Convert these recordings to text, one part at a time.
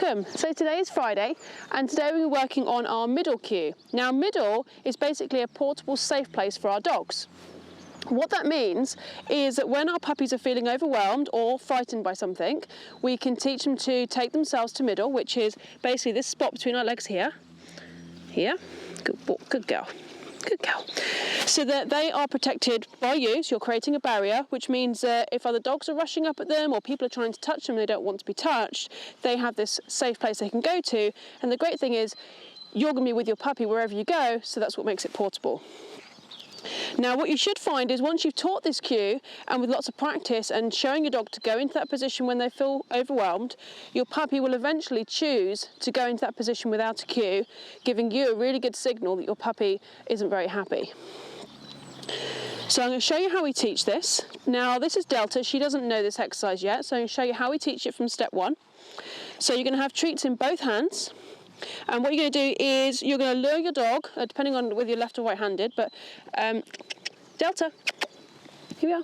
Welcome! So today is Friday and today we're working on our middle cue. Now middle is basically a portable safe place for our dogs. What that means is that when our puppies are feeling overwhelmed or frightened by something, we can teach them to take themselves to middle, which is basically this spot between our legs here. Good girl. Good girl. So that they are protected by you, so you're creating a barrier, which means that if other dogs are rushing up at them or people are trying to touch them and they don't want to be touched, they have this safe place they can go to. And the great thing is you're going to be with your puppy wherever you go, so that's what makes it portable. Now what you should find is once you've taught this cue and with lots of practice and showing your dog to go into that position when they feel overwhelmed, your puppy will eventually choose to go into that position without a cue, giving you a really good signal that your puppy isn't very happy. So I'm going to show you how we teach this. Now this is Delta, she doesn't know this exercise yet, so I'm going to show you how we teach it from step one. So you're going to have treats in both hands. And what you're going to do is you're going to lure your dog, depending on whether you're left or right-handed, but Delta, here we are.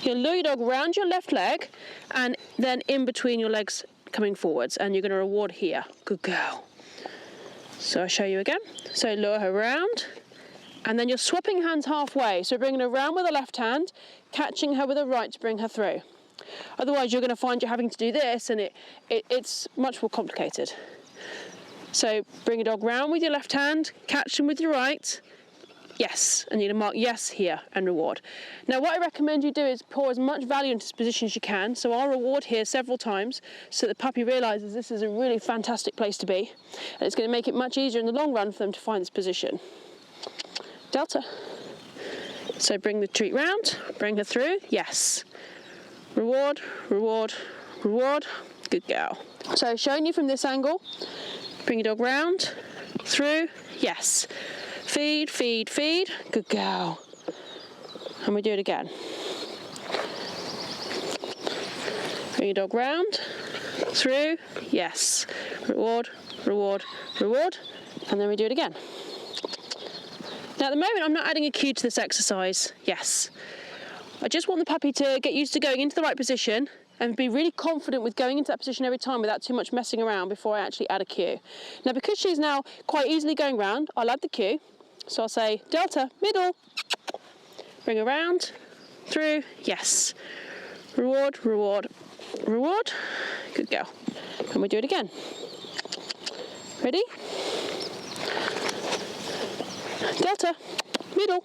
You're going to lure your dog round your left leg and then in between your legs coming forwards, and you're going to reward here. Good girl. So I'll show you again. So lure her round and then you're swapping hands halfway. So bringing her round with the left hand, catching her with the right to bring her through. Otherwise you're going to find you're having to do this and it's much more complicated. So bring your dog round with your left hand, catch them with your right, yes, and you're going to mark yes here and reward. Now what I recommend you do is pour as much value into this position as you can, so I'll reward here several times so the puppy realises this is a really fantastic place to be, and it's going to make it much easier in the long run for them to find this position. Delta. So bring the treat round, bring her through, yes. Reward, reward, reward, good girl. So showing you from this angle, bring your dog round, through, yes. Feed, feed, feed, good girl. And we do it again. Bring your dog round, through, yes. Reward, reward, reward, and then we do it again. Now at the moment I'm not adding a cue to this exercise, yes. I just want the puppy to get used to going into the right position and be really confident with going into that position every time without too much messing around before I actually add a cue. Now because she's now quite easily going round, I'll add the cue. So I'll say Delta, middle, bring her round, through, yes. Reward, reward, reward, good girl. And we do it again. Ready? Delta, middle,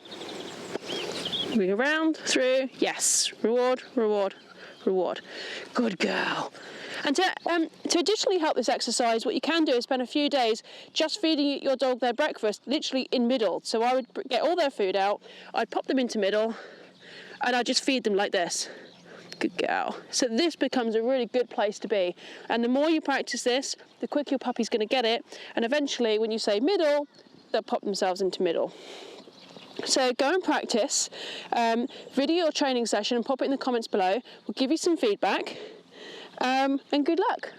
bring her round, through, yes. Reward, reward, reward. Good girl. And to additionally help this exercise, what you can do is spend a few days just feeding your dog their breakfast literally in middle. So I would get all their food out, I'd pop them into middle, and I'd just feed them like this. Good girl. So this becomes a really good place to be. And the more you practice this, the quicker your puppy's going to get it. And eventually, when you say middle, they'll pop themselves into middle. So go and practice, video your training session and pop it in the comments below. We'll give you some feedback, and good luck.